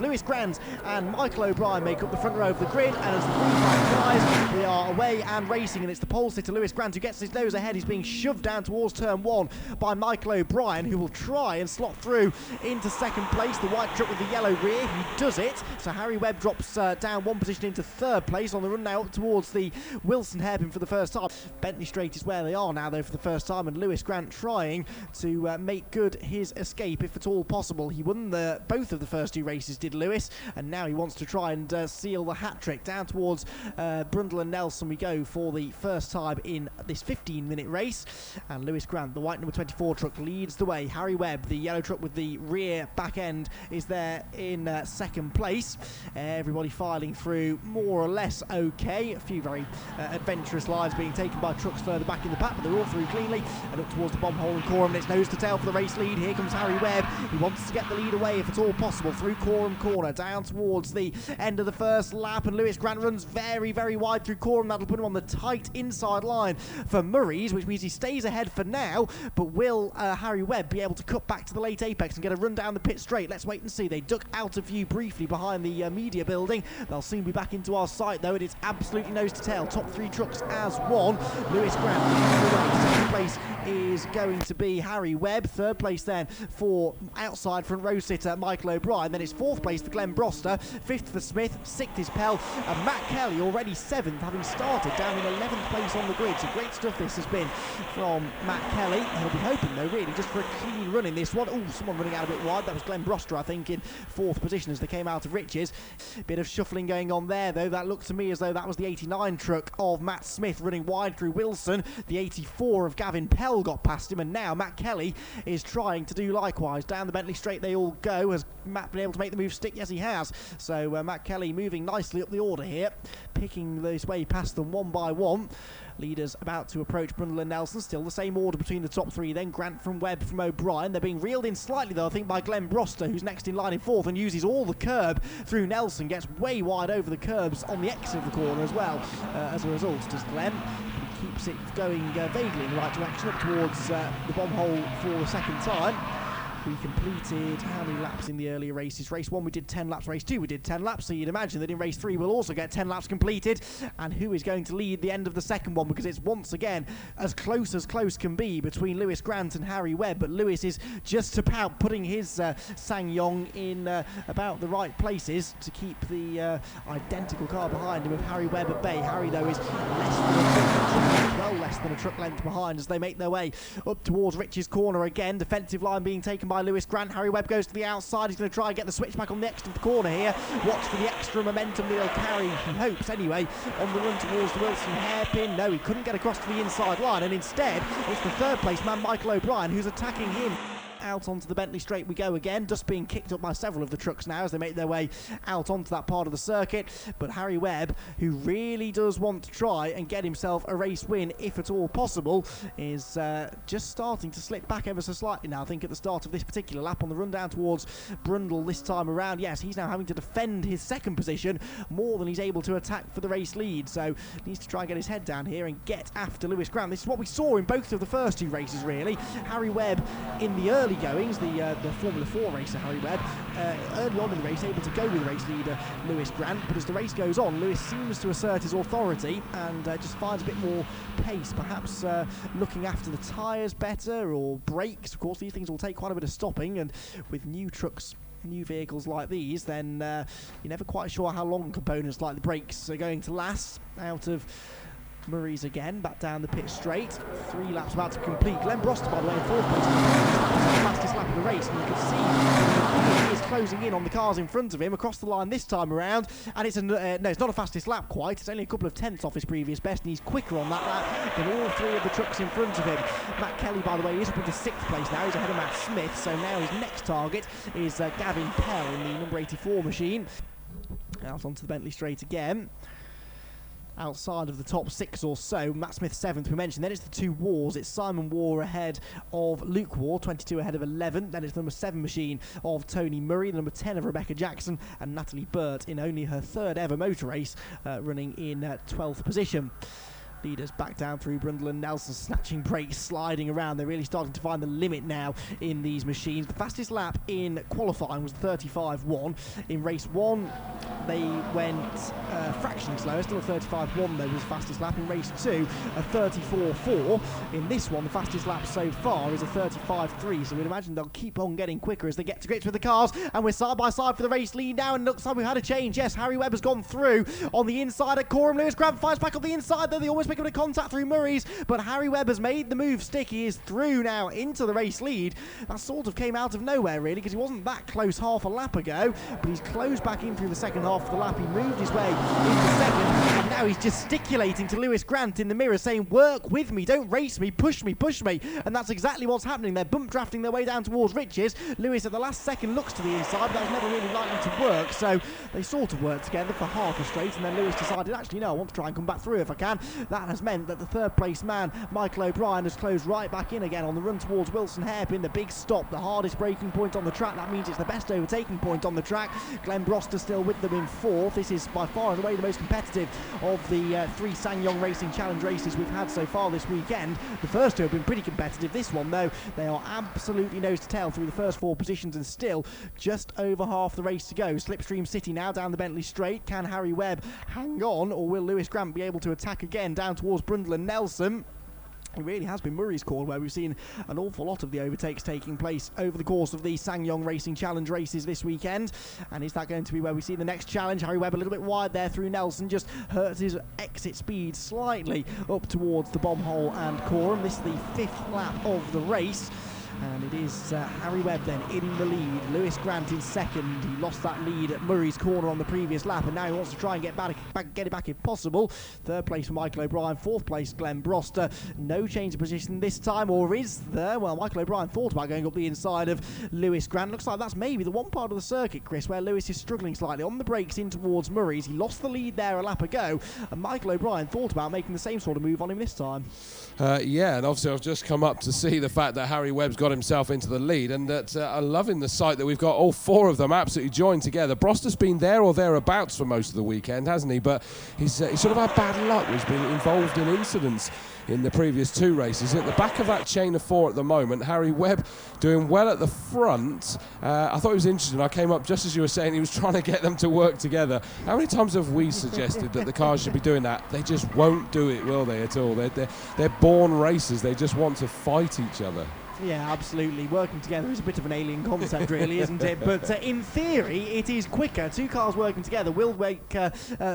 Lewis Grant and Michael O'Brien make up the front row of the grid, and as the green flag flies, we are away and racing, and it's the pole sitter Lewis Grant who gets his nose ahead. He's being shoved down towards turn 1 by Michael O'Brien, who will try and slot through into second place. The white truck with the yellow rear, he does it. So Harry Webb drops down one position into third place on the run now up towards the Wilson hairpin for the first time. Bentley Straight is where they are now though for the first time, and Lewis Grant trying to make good his escape if at all possible. He won both of the first 2 races, did Lewis, and now he wants to try and seal the hat trick. Down towards Brundle and Nelson we go for the first time in this 15-minute race, and Lewis Grant, the white number 24 truck, leads the way. Harry Webb, the yellow truck with the rear back end, is there in second place. Everybody filing through more or less okay. A few very adventurous lines being taken by trucks further back in the pack, but they're all through cleanly and up towards the bomb hole in Coram. It's nose to tail for the race lead. Here comes Harry Webb. He wants to get the lead away if at all possible through Coram Corner down towards the end of the first lap, and Lewis Grant runs very, very wide through Coram. That'll put him on the tight inside line for Murray's, which means he stays ahead for now, but will Harry Webb be able to cut back to the late apex and get a run down the pit straight? Let's wait and see. They duck out of view briefly behind the media building. They'll soon be back into our sight though, and it's absolutely nose to tail. Top 3 trucks as one. Lewis Grant leading the way. Second place is going to be Harry Webb. Third place then for outside front row sitter Michael O'Brien. Then it's fourth place for Glenn Broster, fifth for Smith, sixth is Pell, and Matt Kelly already seventh, having started down in 11th place on the grid. So great stuff this has been from Matt Kelly. He'll be hoping though really just for a clean run in this one. Oh, someone running out a bit wide. That was Glenn Broster, I think, in fourth position as they came out of Riches. Bit of shuffling going on there though. That looked to me as though that was the 89 truck of Matt Smith running wide through Wilson. The 84 of Gavin Pell got past him, and now Matt Kelly is trying to do likewise. Down the Bentley Straight they all go. Has Matt been able to make the move stick? Yes, he has. So Matt Kelly moving nicely up the order here, picking his way past them one by one. Leaders about to approach Brundle and Nelson. Still the same order between the top 3 then. Grant from Webb from O'Brien. They're being reeled in slightly though, I think, by Glenn Broster, who's next in line in fourth and uses all the curb through Nelson. Gets way wide over the curbs on the exit of the corner as well. As a result, does Glenn. He keeps it going vaguely in the right direction up towards the bomb hole for the second time. We completed how many laps in the earlier races? Race 1 we did 10 laps, race 2 we did 10 laps, so you'd imagine that in race 3 we'll also get 10 laps completed. And who is going to lead the end of the second one? Because it's once again as close can be between Lewis Grant and Harry Webb, but Lewis is just about putting his SsangYong in about the right places to keep the identical car behind him of Harry Webb at bay. Harry though is less than a truck length behind as they make their way up towards Rich's corner again. Defensive line being taken by Lewis Grant. Harry Webb goes to the outside. He's going to try and get the switch back on the exit of the corner here. Watch for the extra momentum that he'll carry, he hopes anyway, on the run towards the Wilson hairpin. No, he couldn't get across to the inside line, and instead it's the third place man Michael O'Brien who's attacking him. Out onto the Bentley Straight we go again, just being kicked up by several of the trucks now as they make their way out onto that part of the circuit. But Harry Webb, who really does want to try and get himself a race win if at all possible, is just starting to slip back ever so slightly now. I think at the start of this particular lap on the run down towards Brundle this time around, yes, he's now having to defend his second position more than he's able to attack for the race lead, so needs to try and get his head down here and get after Lewis Grant. This is what we saw in both of the first 2 races really. Harry Webb in the early goings, the Formula 4 racer Harry Webb, early on in the race able to go with race leader Lewis Grant, but as the race goes on Lewis seems to assert his authority and just finds a bit more pace, perhaps looking after the tyres better or brakes. Of course these things will take quite a bit of stopping, and with new trucks, new vehicles like these, then you're never quite sure how long components like the brakes are going to last. Out of Murray's again, back down the pit straight. 3 laps about to complete. Glenn Broster, by the way, in fourth place. The fastest lap of the race, and you can see he is closing in on the cars in front of him across the line this time around. And it's no, it's not a fastest lap quite. It's only a couple of tenths off his previous best, and he's quicker on that lap than all 3 of the trucks in front of him. Matt Kelly, by the way, is up into 6th place now. He's ahead of Matt Smith, so now his next target is Gavin Pell in the number 84 machine. Out onto the Bentley Straight again. Outside of the top 6 or so, Matt Smith 7th we mentioned. Then it's the 2 Wars. It's Simon War ahead of Luke War, 22 ahead of 11. Then it's the number 7 machine of Tony Murray, the number 10 of Rebecca Jackson, and Natalie Burt in only her 3rd ever motor race, running in 12th position. Leaders back down through Brundle and Nelson, snatching brakes, sliding around. They're really starting to find the limit now in these machines. The fastest lap in qualifying was 35.1. In race 1, they went fractionally slower, still a 35.1 though was the fastest lap. In race 2, a 34.4. In this one, the fastest lap so far is a 35.3, so we'd imagine they'll keep on getting quicker as they get to grips with the cars, and we're side by side for the race lead now, and looks like we've had a change. Yes, Harry Webb has gone through on the inside at Coram. Lewis Grant fights back on the inside, though they almost make a bit of contact through Murray's, but Harry Webb has made the move stick. He is through now into the race lead. That sort of came out of nowhere really, because he wasn't that close half a lap ago, but he's closed back in through the second half of the lap. He moved his way into second, and now he's gesticulating to Lewis Grant in the mirror saying, work with me, don't race me, push me, and that's exactly what's happening. They're bump drafting their way down towards Riches. Lewis at the last second looks to the inside, but that was never really likely to work, so they sort of worked together for half a straight, and then Lewis decided, actually no, I want to try and come back through if I can. That has meant that the third place man, Michael O'Brien, has closed right back in again on the run towards Wilson Hairpin. The big stop, the hardest braking point on the track. That means it's the best overtaking point on the track. Glenn Broster still with them in fourth. This is by far and away the most competitive of the three SsangYong Racing Challenge races we've had so far this weekend. The first two have been pretty competitive. This one, though, they are absolutely nose to tail through the first four positions, and still just over half the race to go. Slipstream City now down the Bentley Straight. Can Harry Webb hang on, or will Lewis Grant be able to attack again down towards Brundle and Nelson? It really has been Murray's Corner where we've seen an awful lot of the overtakes taking place over the course of the SsangYong Racing Challenge races this weekend. And is that going to be where we see the next challenge? Harry Webb a little bit wide there through Nelson, just hurts his exit speed slightly up towards the bomb hole and Coram. This is the fifth lap of the race. And it is Harry Webb then in the lead. Lewis Grant in second. He lost that lead at Murray's Corner on the previous lap, and now he wants to try and get it back if possible. Third place for Michael O'Brien. Fourth place, Glenn Broster. No change of position this time, or is there? Well, Michael O'Brien thought about going up the inside of Lewis Grant. Looks like that's maybe the one part of the circuit, Chris, where Lewis is struggling slightly. On the brakes in towards Murray's. He lost the lead there a lap ago, and Michael O'Brien thought about making the same sort of move on him this time. Yeah, and obviously I've just come up to see the fact that Harry Webb's got himself into the lead, and that I'm loving the sight that we've got all four of them absolutely joined together. Broster's been there or thereabouts for most of the weekend, hasn't he? But he's sort of had bad luck. He's been involved in incidents in the previous two races. At the back of that chain of four at the moment, Harry Webb doing well at the front. I thought it was interesting. I came up just as you were saying he was trying to get them to work together. How many times have we suggested that the cars should be doing that? They just won't do it, will they, at all? They're born racers. They just want to fight each other. Yeah, absolutely. Working together is a bit of an alien concept, really, isn't it? But in theory, it is quicker. Two cars working together will make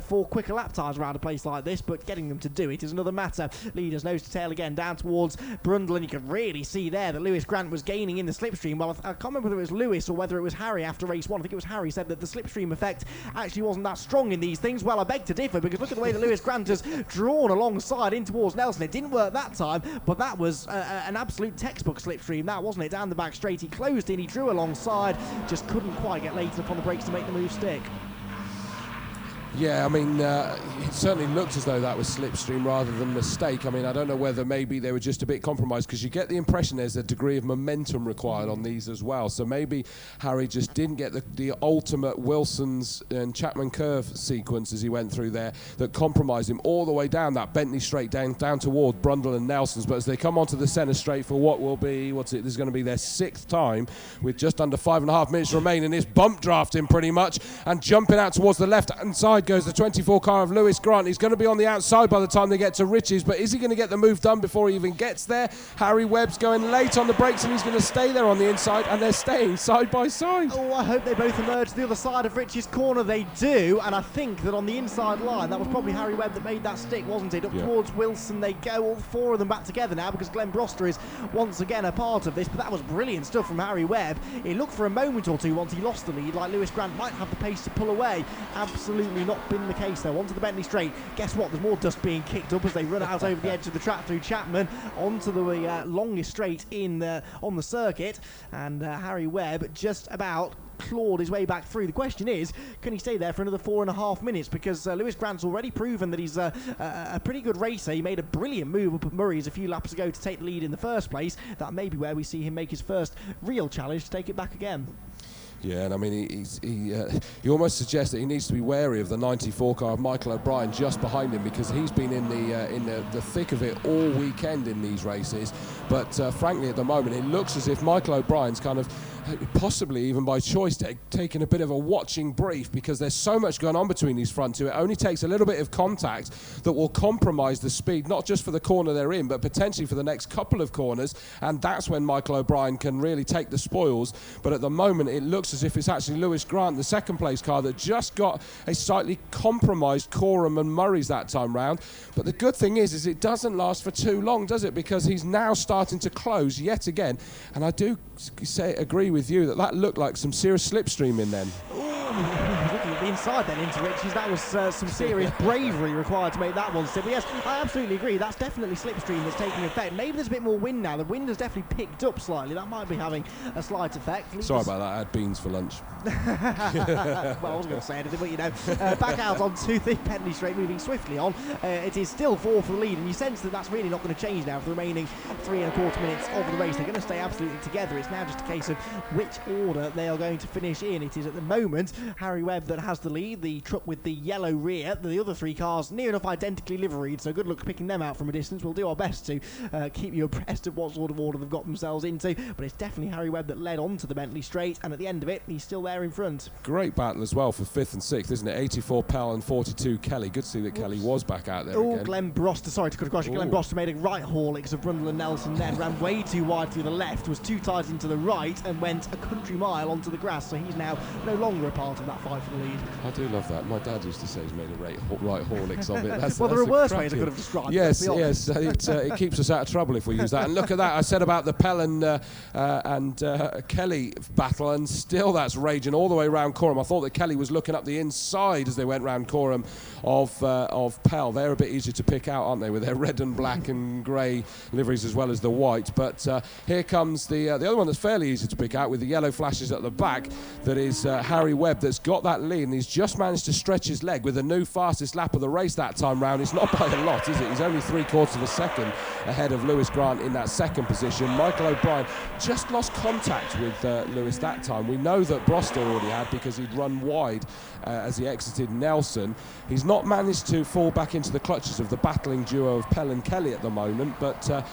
for quicker lap times around a place like this, but getting them to do it is another matter. Leaders nose to tail again down towards Brundle, and you can really see there that Lewis Grant was gaining in the slipstream. Well, I can't remember whether it was Lewis or whether it was Harry after race one. I think it was Harry said that the slipstream effect actually wasn't that strong in these things. Well, I beg to differ, because look at the way that Lewis Grant has drawn alongside in towards Nelson. It didn't work that time, but that was an absolute textbook slipstream, that wasn't it? Down the back straight, he closed in, he drew alongside, just couldn't quite get late enough on the brakes to make the move stick. Yeah, I mean, it certainly looked as though that was slipstream rather than mistake. I mean, I don't know whether maybe they were just a bit compromised, because you get the impression there's a degree of momentum required on these as well. So maybe Harry just didn't get the ultimate Wilson's and Chapman curve sequence as he went through there that compromised him all the way down that Bentley straight down toward Brundle and Nelson's. But as they come onto the centre straight for what will be, this is going to be their sixth time with just under 5.5 minutes remaining. It's bump drafting pretty much, and jumping out towards the left-hand side goes the 24 car of Lewis Grant. He's going to be on the outside by the time they get to Riches, but is he going to get the move done before he even gets there? Harry Webb's going late on the brakes, and he's going to stay there on the inside, and they're staying side by side. Oh, I hope they both emerge to the other side of Riches' corner. They do, and I think that on the inside line, that was probably Harry Webb that made that stick, wasn't it? Up towards Wilson they go, all four of them back together now, because Glenn Broster is once again a part of this, but that was brilliant stuff from Harry Webb. It looked for a moment or two once he lost the lead like Lewis Grant might have the pace to pull away. Absolutely not been the case though. Onto the Bentley Straight. Guess what? There's more dust being kicked up as they run out over the edge of the track through Chapman onto the longest straight on the circuit, and Harry Webb just about clawed his way back through. The question is, can he stay there for another 4.5 minutes? Because Lewis Grant's already proven that he's a pretty good racer. He made a brilliant move up at Murray's a few laps ago to take the lead in the first place. That may be where we see him make his first real challenge to take it back again. Yeah, and I mean, he almost suggests that he needs to be wary of the 94 car of Michael O'Brien just behind him, because he's been in the thick of it all weekend in these races. But frankly, at the moment, it looks as if Michael O'Brien's kind of, possibly even by choice, taking a bit of a watching brief, because there's so much going on between these front two. It only takes a little bit of contact that will compromise the speed, not just for the corner they're in, but potentially for the next couple of corners, and that's when Michael O'Brien can really take the spoils. But at the moment, it looks as if it's actually Lewis Grant, the second place car, that just got a slightly compromised Coram and Murray's that time round. But the good thing is it doesn't last for too long, does it? Because he's now starting to close yet again, and I do agree with you that looked like some serious slipstream in then. Looking at the inside then into Richie's, that was some serious bravery required to make that one stick. But yes, I absolutely agree, that's definitely slipstream that's taking effect. Maybe there's a bit more wind now. The wind has definitely picked up slightly. That might be having a slight effect. Sorry about that, I had beans for lunch. Well, I wasn't going to say anything, but you know, back out onto the Bentley straight, moving swiftly on. It is still 4 for the lead, and you sense that that's really not going to change now for the remaining 3¼ minutes of the race. They're going to stay absolutely together. It's now just a case of which order they are going to finish in. It is at the moment Harry Webb that has the lead, the truck with the yellow rear. The other 3 cars near enough identically liveried, so good luck picking them out from a distance. We'll do our best to keep you abreast of what sort of order they've got themselves into, but it's definitely Harry Webb that led on to the Bentley straight, and at the end of it, he's still there in front. Great battle as well for 5th and 6th, isn't it? 84 Pell and 42 Kelly. Good to see that Kelly was back out there again. Glenn Broster, sorry to cut across you. Glenn Broster made a right haul because of Brundle and Nelson then, ran way too wide to the left, was too tight into the right, and went a country mile onto the grass, so he's now no longer a part of that fight for the lead. I do love that. My dad used to say he's made a right haulix of it. Well, there are worse ways I could have described it. Yes, it keeps us out of trouble if we use that. And look at that, I said about the Pell and Kelly battle, and still that's raging all the way around Coram. I thought that Kelly was looking up the inside as they went round Coram of Pell. They're a bit easier to pick out, aren't they, with their red and black and grey liveries as well as the white. But here comes the other one that's fairly easy to pick out, with the yellow flashes at the back. That is Harry Webb, that's got that lead, and he's just managed to stretch his leg with the new fastest lap of the race that time round. It's not by a lot, is it? He's only 3/4 of a second ahead of Lewis Grant in that second position. Michael O'Brien just lost contact with Lewis that time. We know that Broster already had, because he'd run wide as he exited Nelson. He's not managed to fall back into the clutches of the battling duo of Pell and Kelly at the moment, but I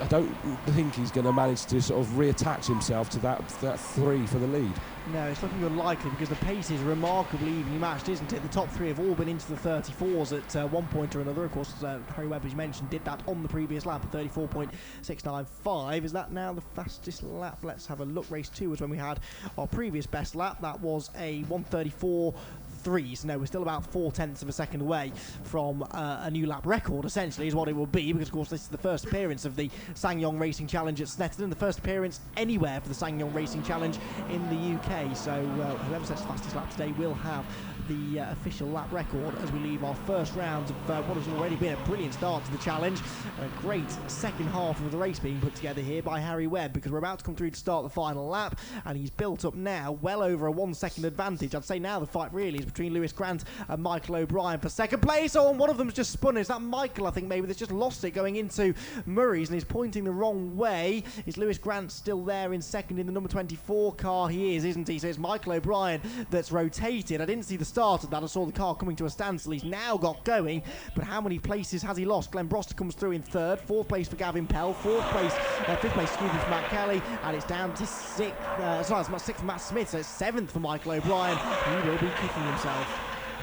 don't think he's going to manage to sort of reattach himself to that 3 for the lead. No, it's looking unlikely, because the pace is remarkably evenly matched, isn't it? The top 3 have all been into the 34s at one point or another. Of course, Harry Webb, as you mentioned, did that on the previous lap at 34.695. Is that now the fastest lap? Let's have a look. Race 2 was when we had our previous best lap. That was a 1:34.3. So no, we're still about 0.4 of a second away from a new lap record, essentially, is what it will be, because of course this is the first appearance of the SsangYong Racing Challenge at Snetterton, the first appearance anywhere for the SsangYong Racing Challenge in the UK. So whoever sets the fastest lap today will have the official lap record as we leave our first round of what has already been a brilliant start to the challenge. A great second half of the race being put together here by Harry Webb, because we're about to come through to start the final lap, and he's built up now well over a 1 second advantage. I'd say now the fight really is between Lewis Grant and Michael O'Brien for second place. Oh, and one of them's just spun. Is that Michael, I think, maybe, that's just lost it going into Murray's, and he's pointing the wrong way. Is Lewis Grant still there in second in the number 24 car? He is, isn't he? So it's Michael O'Brien that's rotated. I didn't see the start of that. I saw the car coming to a standstill. He's now got going, but how many places has he lost? Glenn Broster comes through in third, 4th place for Gavin Pell, 5th place, excuse me, for Matt Kelly, and it's down to 6th, sorry, it's 6th for Matt Smith, so it's 7th for Michael O'Brien. He will be kicking himself.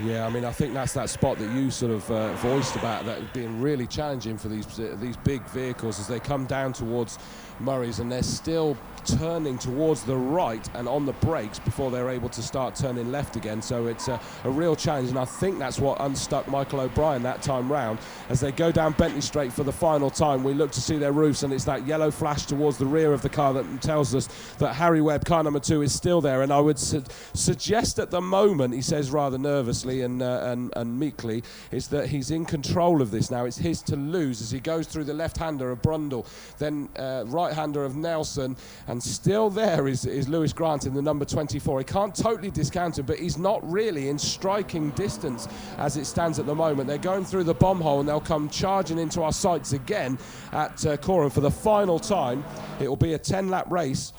Yeah, I mean, I think that's that spot that you sort of voiced about, that being really challenging for these big vehicles as they come down towards Murray's, and they're still turning towards the right and on the brakes before they're able to start turning left again. So it's a real challenge, and I think that's what unstuck Michael O'Brien that time round. As they go down Bentley Straight for the final time, we look to see their roofs, and it's that yellow flash towards the rear of the car that tells us that Harry Webb, car number 2, is still there. And I would suggest at the moment, he says rather nervously and meekly, is that he's in control of this now. It's his to lose as he goes through the left-hander of Brundle, then right-hander of Nelson, and still there is Lewis Grant in the number 24. He can't totally discount him, but he's not really in striking distance as it stands at the moment. They're going through the bomb hole, and they'll come charging into our sights again at Coram for the final time. It will be a 10-lap race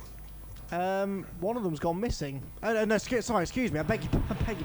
One of them's gone missing. No, excuse me. I beg your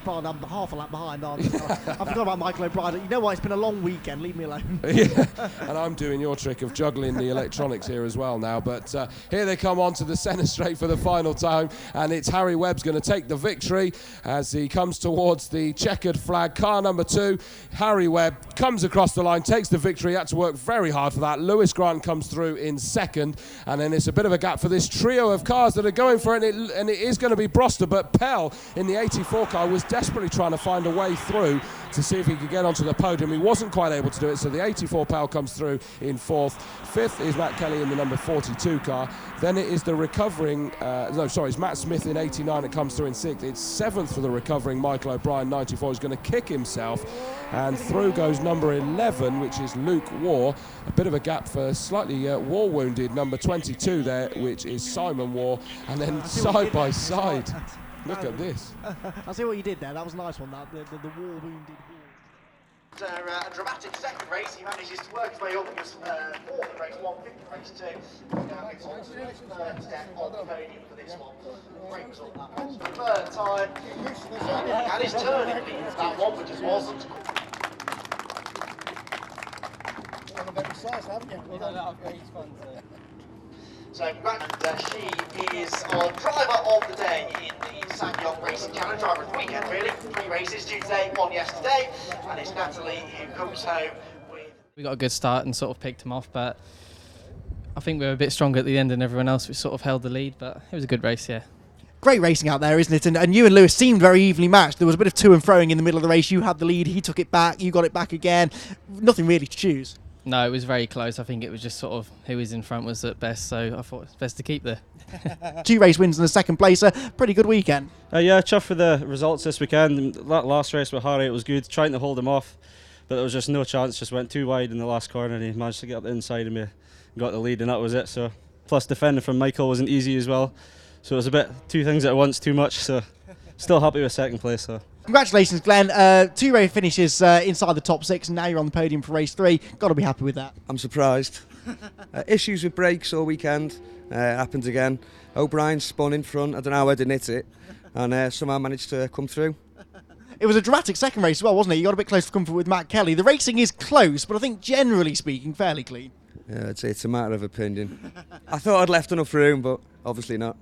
pardon. I'm half a lap behind, aren't I? I forgot about Michael O'Brien. You know what? It's been a long weekend. Leave me alone. Yeah, and I'm doing your trick of juggling the electronics here as well now. But here they come onto the centre straight for the final time, and it's Harry Webb's going to take the victory as he comes towards the checkered flag. Car number 2, Harry Webb comes across the line, takes the victory. Had to work very hard for that. Lewis Grant comes through in second, and then it's a bit of a gap for this trio of cars that are going for it, and it is going to be Broster, but Pell in the 84 car was desperately trying to find a way through to see if he could get onto the podium. He wasn't quite able to do it, so the 84 Pell comes through in 4th. 5th is Matt Kelly in the number 42 car. Then it is the recovering, it's Matt Smith in 89 that comes through in 6th. It's 7th for the recovering Michael O'Brien, 94. He's going to kick himself, and through goes number 11, which is Luke Waugh. A bit of a gap for slightly war-wounded number 22 there, which is Simon Waugh. And then side by side, look at this. I see what you did there. That was a nice one, that, the war-wounded After a dramatic second race, he manages to work his way up. He was 4th in race 1, 5th in race 2. Now it's on to his 3rd step on the podium for this one. Great result, that one. 3rd time. And his turning lead, that one, but just wasn't. So, and she is our driver of the day in the SsangYong Racing Challenge, driver of the weekend really. 3 races, 2 today, 1 yesterday, and it's Natalie who comes home with... We got a good start and sort of picked him off, but I think we were a bit stronger at the end than everyone else. We sort of held the lead, but it was a good race, yeah. Great racing out there, isn't it? And you and Lewis seemed very evenly matched. There was a bit of to and froing in the middle of the race. You had the lead, he took it back, you got it back again. Nothing really to choose. No, it was very close. I think it was just sort of who was in front was at best, so I thought it's best to keep there. 2 race wins and a 2nd placer. Pretty good weekend. Yeah, chuffed with the results this weekend. That last race with Harry, it was good, trying to hold him off, but there was just no chance, just went too wide in the last corner and he managed to get up the inside of me, got the lead, and that was it. So, plus defending from Michael wasn't easy as well, so it was a bit 2 things at once, too much, so still happy with 2nd place. So. Congratulations, Glenn. 2 race finishes inside the top 6, and now you're on the podium for race 3. Got to be happy with that. I'm surprised. Issues with brakes all weekend. Happened again. O'Brien spun in front. I don't know how I didn't hit it, and somehow managed to come through. It was a dramatic 2nd race as well, wasn't it? You got a bit close to comfort with Matt Kelly. The racing is close, but I think generally speaking, fairly clean. Yeah, it's a matter of opinion. I thought I'd left enough room, but obviously not.